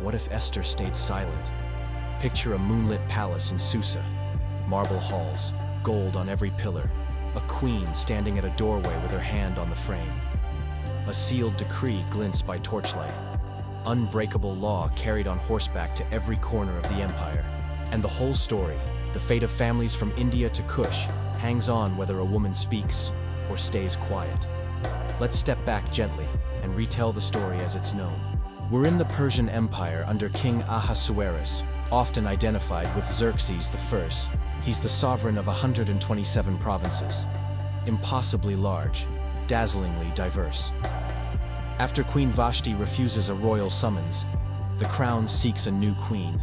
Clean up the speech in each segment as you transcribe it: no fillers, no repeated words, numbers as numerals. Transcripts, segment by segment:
What if Esther stayed silent? Picture a moonlit palace in Susa, marble halls, gold on every pillar, a queen standing at a doorway with her hand on the frame. A sealed decree glints by torchlight, unbreakable law carried on horseback to every corner of the empire. And the whole story, the fate of families from India to Kush, hangs on whether a woman speaks or stays quiet. Let's step back gently and retell the story as it's known. We're in the Persian Empire under King Ahasuerus, often identified with Xerxes I. He's the sovereign of 127 provinces, impossibly large, dazzlingly diverse. After Queen Vashti refuses a royal summons, the crown seeks a new queen.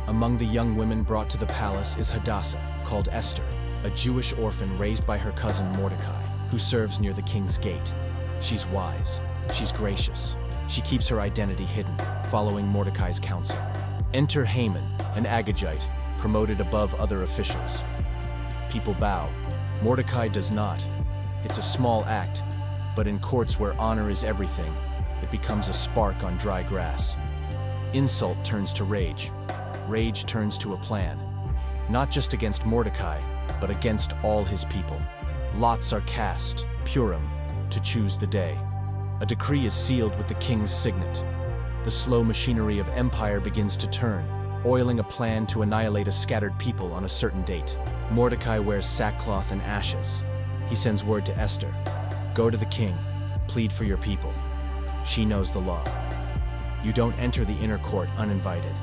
Among the young women brought to the palace is Hadassah, called Esther, a Jewish orphan raised by her cousin Mordecai, who serves near the king's gate. She's wise, she's gracious, she keeps her identity hidden, following Mordecai's counsel. Enter Haman, an Agagite, promoted above other officials. People bow. Mordecai does not. It's a small act, but in courts where honor is everything, it becomes a spark on dry grass. Insult turns to rage. Rage turns to a plan. Not just against Mordecai, but against all his people. Lots are cast, Purim, to choose the day. A decree is sealed with the king's signet. The slow machinery of empire begins to turn, oiling a plan to annihilate a scattered people on a certain date. Mordecai wears sackcloth and ashes. He sends word to Esther, "Go to the king, plead for your people." She knows the law. You don't enter the inner court uninvited.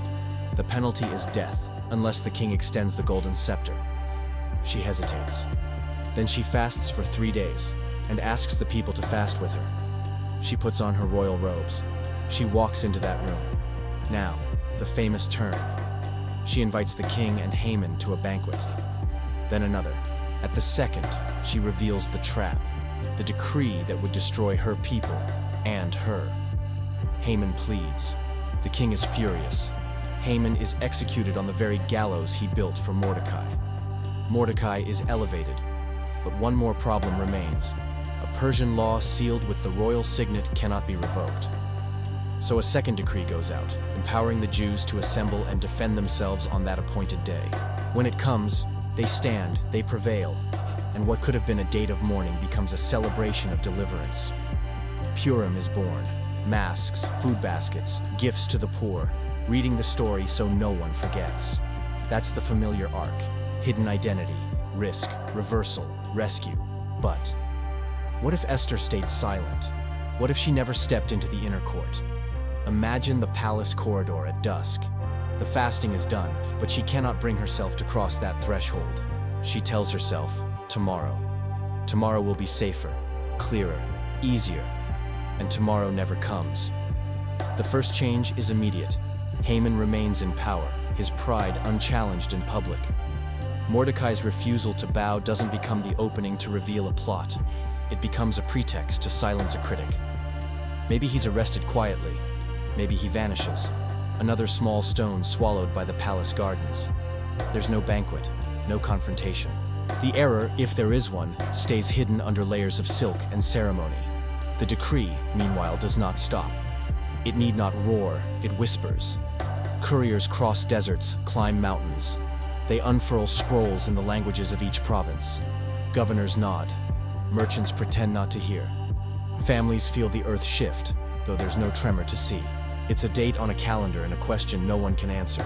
The penalty is death, unless the king extends the golden scepter. She hesitates. Then she fasts for 3 days, and asks the people to fast with her. She puts on her royal robes. She walks into that room. Now, the famous turn. She invites the king and Haman to a banquet. Then another. At the second, she reveals the trap, the decree that would destroy her people and her. Haman pleads. The king is furious. Haman is executed on the very gallows he built for Mordecai. Mordecai is elevated, but one more problem remains. A Persian law sealed with the royal signet cannot be revoked. So a second decree goes out, empowering the Jews to assemble and defend themselves on that appointed day. When it comes, they stand, they prevail, and what could have been a date of mourning becomes a celebration of deliverance. Purim is born. Masks, food baskets, gifts to the poor, reading the story so no one forgets. That's the familiar arc. Hidden identity, risk, reversal, rescue. But what if Esther stayed silent? What if she never stepped into the inner court? Imagine the palace corridor at dusk. The fasting is done, but she cannot bring herself to cross that threshold. She tells herself, tomorrow. Tomorrow will be safer, clearer, easier. And tomorrow never comes. The first change is immediate. Haman remains in power, his pride unchallenged in public. Mordecai's refusal to bow doesn't become the opening to reveal a plot. It becomes a pretext to silence a critic. Maybe he's arrested quietly. Maybe he vanishes. Another small stone swallowed by the palace gardens. There's no banquet, no confrontation. The error, if there is one, stays hidden under layers of silk and ceremony. The decree, meanwhile, does not stop. It need not roar, it whispers. Couriers cross deserts, climb mountains. They unfurl scrolls in the languages of each province. Governors nod. Merchants pretend not to hear. Families feel the earth shift, though there's no tremor to see. It's a date on a calendar and a question no one can answer.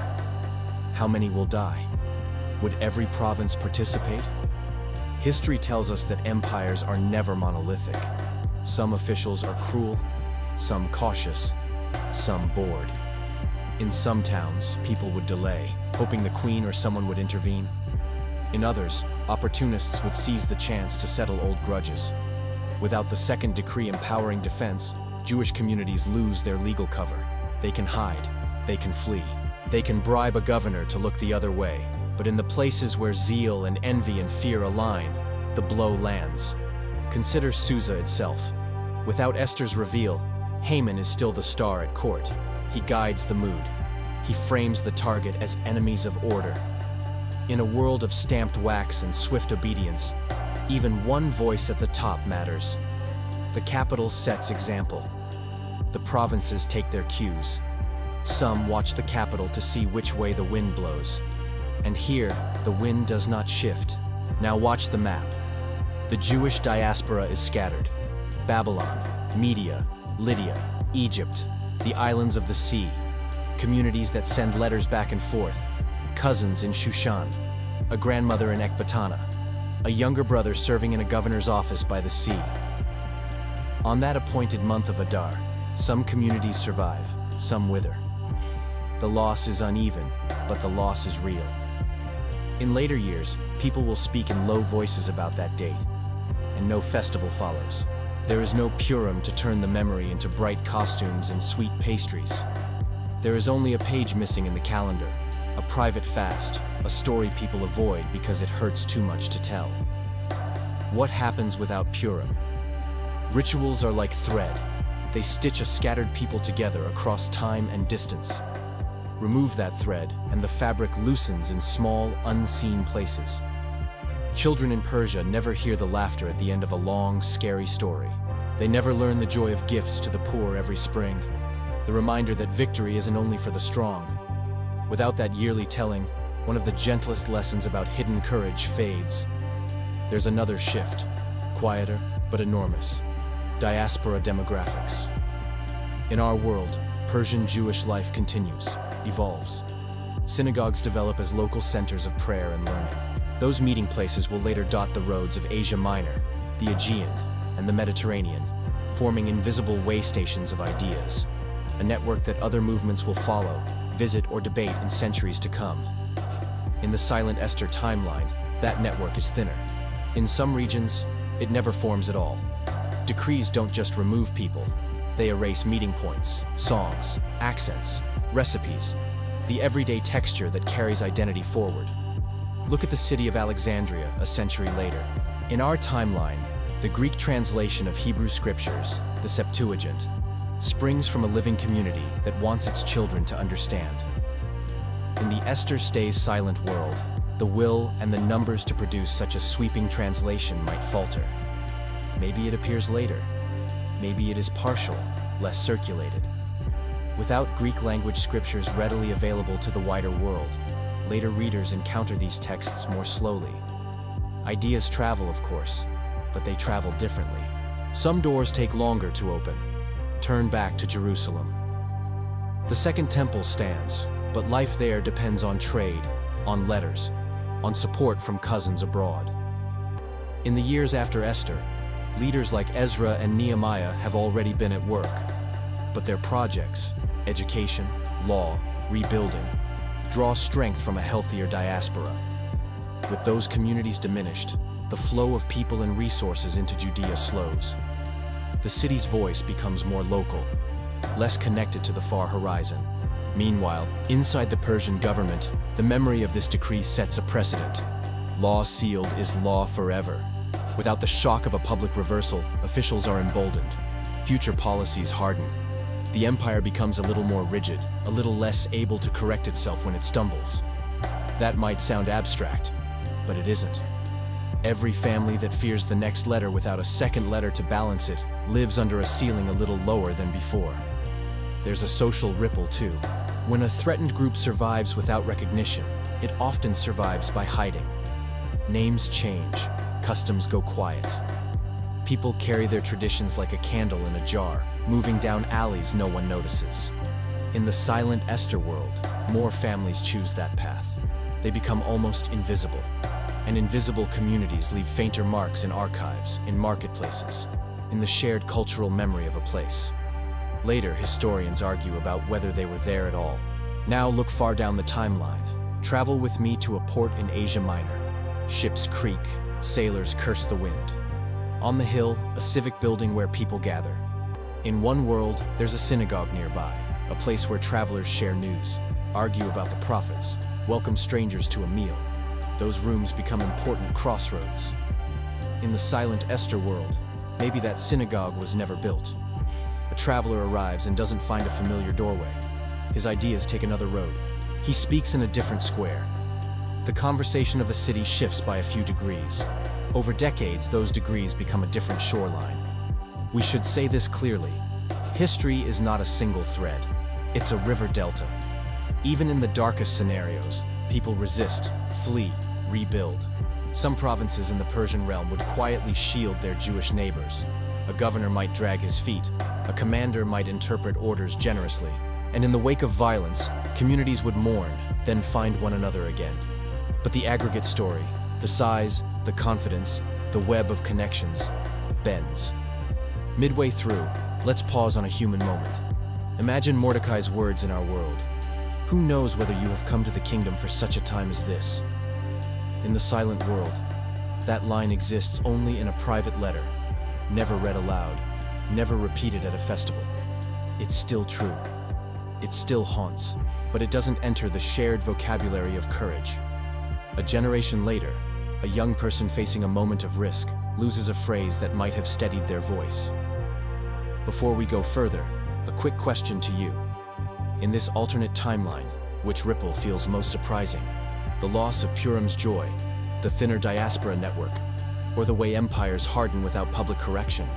How many will die? Would every province participate? History tells us that empires are never monolithic. Some officials are cruel, some cautious, some bored. In some towns, people would delay, hoping the queen or someone would intervene. In others, opportunists would seize the chance to settle old grudges. Without the second decree empowering defense, Jewish communities lose their legal cover. They can hide, they can flee, they can bribe a governor to look the other way. But in the places where zeal and envy and fear align, the blow lands. Consider Susa itself. Without Esther's reveal, Haman is still the star at court. He guides the mood. He frames the target as enemies of order. In a world of stamped wax and swift obedience, even one voice at the top matters. The capital sets example. The provinces take their cues. Some watch the capital to see which way the wind blows. And here, the wind does not shift. Now watch the map. The Jewish diaspora is scattered. Babylon, Media, Lydia, Egypt, the islands of the sea, communities that send letters back and forth, cousins in Shushan, a grandmother in Ecbatana, a younger brother serving in a governor's office by the sea. On that appointed month of Adar, some communities survive, some wither. The loss is uneven, but the loss is real. In later years, people will speak in low voices about that date, and no festival follows. There is no Purim to turn the memory into bright costumes and sweet pastries. There is only a page missing in the calendar, a private fast, a story people avoid because it hurts too much to tell. What happens without Purim? Rituals are like thread. They stitch a scattered people together across time and distance. Remove that thread, and the fabric loosens in small, unseen places. Children in Persia never hear the laughter at the end of a long, scary story. They never learn the joy of gifts to the poor every spring, the reminder that victory isn't only for the strong. Without that yearly telling, one of the gentlest lessons about hidden courage fades. There's another shift, quieter but enormous. Diaspora demographics. In our world, Persian Jewish life continues, evolves. Synagogues develop as local centers of prayer and learning. Those meeting places will later dot the roads of Asia Minor, the Aegean, and the Mediterranean, forming invisible way stations of ideas, a network that other movements will follow, visit, or debate in centuries to come. In the Silent Esther timeline, that network is thinner. In some regions, it never forms at all. Decrees don't just remove people, they erase meeting points, songs, accents, recipes, the everyday texture that carries identity forward. Look at the city of Alexandria a century later. In our timeline, the Greek translation of Hebrew scriptures, the Septuagint, springs from a living community that wants its children to understand. In the Esther stays silent world, the will and the numbers to produce such a sweeping translation might falter. Maybe it appears later. Maybe it is partial, less circulated. Without Greek language scriptures readily available to the wider world, later readers encounter these texts more slowly. Ideas travel, of course, but they travel differently. Some doors take longer to open. Turn back to Jerusalem. The Second Temple stands, but life there depends on trade, on letters, on support from cousins abroad. In the years after Esther, leaders like Ezra and Nehemiah have already been at work, but their projects, education, law, rebuilding, draw strength from a healthier diaspora. With those communities diminished, the flow of people and resources into Judea slows. The city's voice becomes more local, less connected to the far horizon. Meanwhile, inside the Persian government, the memory of this decree sets a precedent. Law sealed is law forever. Without the shock of a public reversal, officials are emboldened. Future policies harden. The empire becomes a little more rigid, a little less able to correct itself when it stumbles. That might sound abstract, but it isn't. Every family that fears the next letter without a second letter to balance it lives under a ceiling a little lower than before. There's a social ripple too. When a threatened group survives without recognition, it often survives by hiding. Names change, customs go quiet. People carry their traditions like a candle in a jar, moving down alleys no one notices. In the Silent Esther world, more families choose that path. They become almost invisible. And invisible communities leave fainter marks in archives, in marketplaces, in the shared cultural memory of a place. Later, historians argue about whether they were there at all. Now look far down the timeline. Travel with me to a port in Asia Minor. Ships creak, sailors curse the wind. On the hill, a civic building where people gather. In one world, there's a synagogue nearby, a place where travelers share news, argue about the prophets, welcome strangers to a meal. Those rooms become important crossroads. In the Silent Esther world, maybe that synagogue was never built. A traveler arrives and doesn't find a familiar doorway. His ideas take another road. He speaks in a different square. The conversation of a city shifts by a few degrees. Over decades, those degrees become a different shoreline. We should say this clearly. History is not a single thread. It's a river delta. Even in the darkest scenarios, people resist, flee, rebuild. Some provinces in the Persian realm would quietly shield their Jewish neighbors. A governor might drag his feet, a commander might interpret orders generously, and in the wake of violence, communities would mourn, then find one another again. But the aggregate story, the size, the confidence, the web of connections, bends. Midway through, let's pause on a human moment. Imagine Mordecai's words in our world. Who knows whether you have come to the kingdom for such a time as this? In the silent world, that line exists only in a private letter, never read aloud, never repeated at a festival. It's still true. It still haunts, but it doesn't enter the shared vocabulary of courage. A generation later, a young person facing a moment of risk loses a phrase that might have steadied their voice. Before we go further, a quick question to you. In this alternate timeline, which ripple feels most surprising? The loss of Purim's joy, the thinner diaspora network, or the way empires harden without public correction?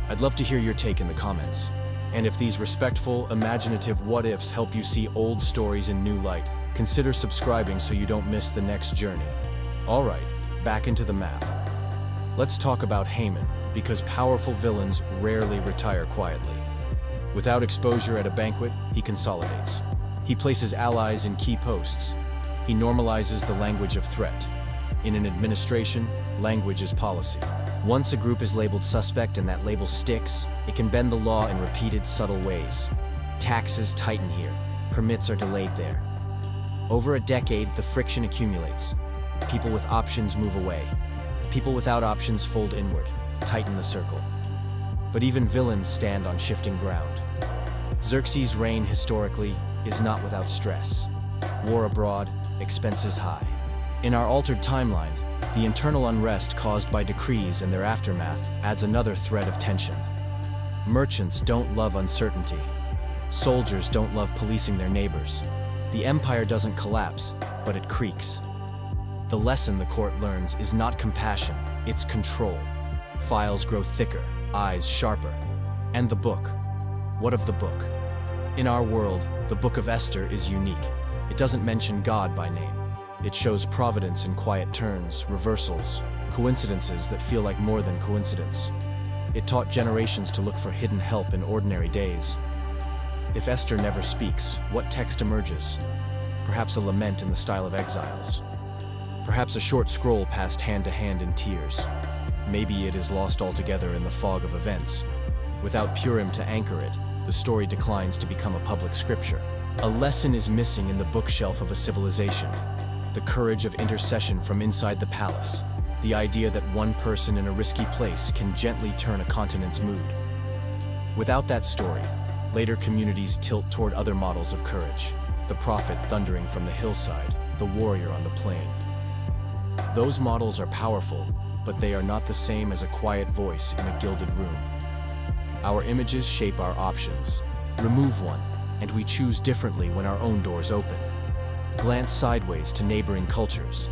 I'd love to hear your take in the comments. And if these respectful, imaginative what-ifs help you see old stories in new light, consider subscribing so you don't miss the next journey. All right, back into the map. Let's talk about Haman, because powerful villains rarely retire quietly. Without exposure at a banquet, he consolidates. He places allies in key posts. He normalizes the language of threat. In an administration, language is policy. Once a group is labeled suspect and that label sticks, it can bend the law in repeated, subtle ways. Taxes tighten here. Permits are delayed there. Over a decade, the friction accumulates. People with options move away. People without options fold inward, tighten the circle. But even villains stand on shifting ground. Xerxes' reign historically is not without stress. War abroad, expenses high. In our altered timeline, the internal unrest caused by decrees and their aftermath adds another thread of tension. Merchants don't love uncertainty. Soldiers don't love policing their neighbors. The empire doesn't collapse, but it creaks. The lesson the court learns is not compassion, it's control. Files grow thicker, eyes sharper. And the book. What of the book? In our world, the Book of Esther is unique. It doesn't mention God by name. It shows providence in quiet turns, reversals, coincidences that feel like more than coincidence. It taught generations to look for hidden help in ordinary days. If Esther never speaks, what text emerges? Perhaps a lament in the style of exiles. Perhaps a short scroll passed hand to hand in tears. Maybe it is lost altogether in the fog of events. Without Purim to anchor it, the story declines to become a public scripture. A lesson is missing in the bookshelf of a civilization. The courage of intercession from inside the palace. The idea that one person in a risky place can gently turn a continent's mood. Without that story, later communities tilt toward other models of courage. The prophet thundering from the hillside, the warrior on the plain. Those models are powerful, but they are not the same as a quiet voice in a gilded room. Our images shape our options. Remove one, and we choose differently when our own doors open. Glance sideways to neighboring cultures.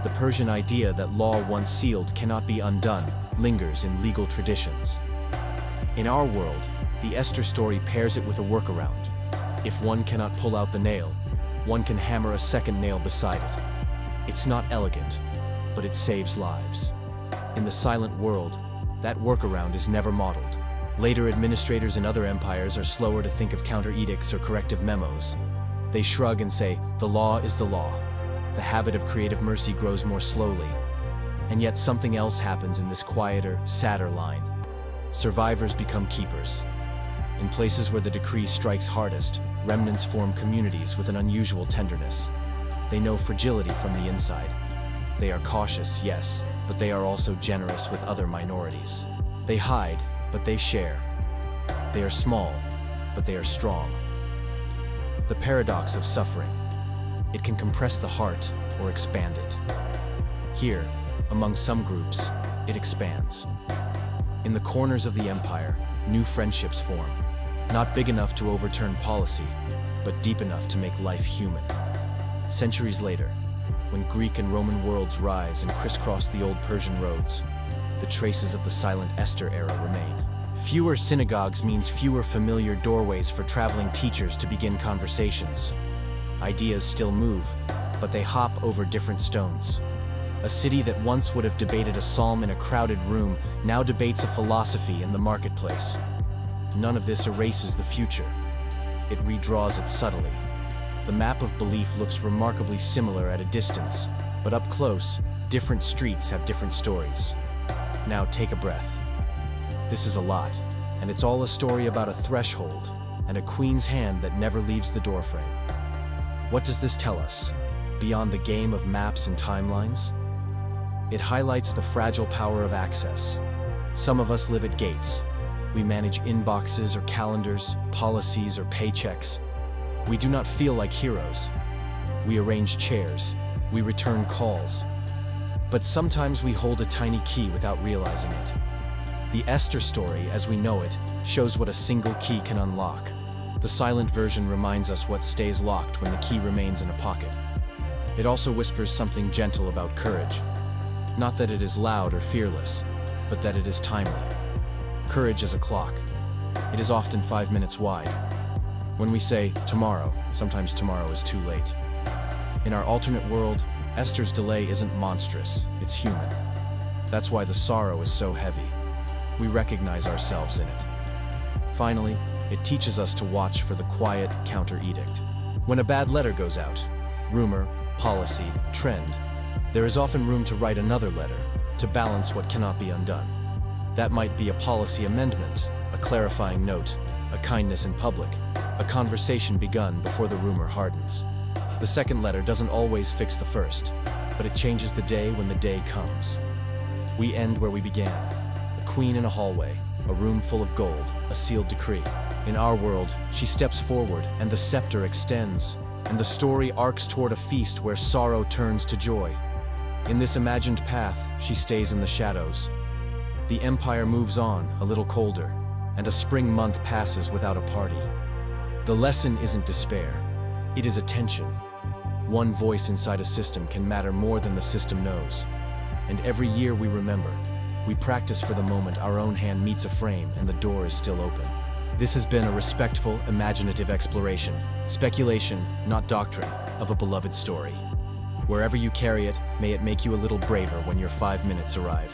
The Persian idea that law once sealed cannot be undone lingers in legal traditions. In our world, the Esther story pairs it with a workaround. If one cannot pull out the nail, one can hammer a second nail beside it. It's not elegant, but it saves lives. In the silent world, that workaround is never modeled. Later administrators in other empires are slower to think of counter-edicts or corrective memos. They shrug and say, the law is the law. The habit of creative mercy grows more slowly. And yet something else happens in this quieter, sadder line. Survivors become keepers. In places where the decree strikes hardest, remnants form communities with an unusual tenderness. They know fragility from the inside. They are cautious, yes, but they are also generous with other minorities. They hide, but they share. They are small, but they are strong. The paradox of suffering. It can compress the heart or expand it. Here, among some groups, it expands. In the corners of the empire, new friendships form. Not big enough to overturn policy, but deep enough to make life human. Centuries later, when Greek and Roman worlds rise and crisscross the old Persian roads, the traces of the silent Esther era remain. Fewer synagogues means fewer familiar doorways for traveling teachers to begin conversations. Ideas still move, but they hop over different stones. A city that once would have debated a psalm in a crowded room now debates a philosophy in the marketplace. None of this erases the future. It redraws it subtly. The map of belief looks remarkably similar at a distance, but up close, different streets have different stories. Now take a breath. This is a lot, and it's all a story about a threshold and a queen's hand that never leaves the doorframe. What does this tell us, beyond the game of maps and timelines? It highlights the fragile power of access. Some of us live at gates. We manage inboxes or calendars, policies or paychecks. We do not feel like heroes. We arrange chairs. We return calls. But sometimes we hold a tiny key without realizing it. The Esther story, as we know it, shows what a single key can unlock. The silent version reminds us what stays locked when the key remains in a pocket. It also whispers something gentle about courage. Not that it is loud or fearless, but that it is timely. Courage is a clock. It is often 5 minutes wide. When we say tomorrow, sometimes tomorrow is too late. In our alternate world, Esther's delay isn't monstrous, it's human. That's why the sorrow is so heavy. We recognize ourselves in it. Finally, it teaches us to watch for the quiet counter-edict. When a bad letter goes out, rumor, policy, trend, there is often room to write another letter, to balance what cannot be undone. That might be a policy amendment, a clarifying note, a kindness in public, a conversation begun before the rumor hardens. The second letter doesn't always fix the first, but it changes the day when the day comes. We end where we began, a queen in a hallway, a room full of gold, a sealed decree. In our world, she steps forward and the scepter extends, and the story arcs toward a feast where sorrow turns to joy. In this imagined path, she stays in the shadows. The empire moves on, a little colder, and a spring month passes without a party. The lesson isn't despair, it is attention. One voice inside a system can matter more than the system knows. And every year we remember, we practice for the moment our own hand meets a frame and the door is still open. This has been a respectful, imaginative exploration, speculation, not doctrine, of a beloved story. Wherever you carry it, may it make you a little braver when your 5 minutes arrive.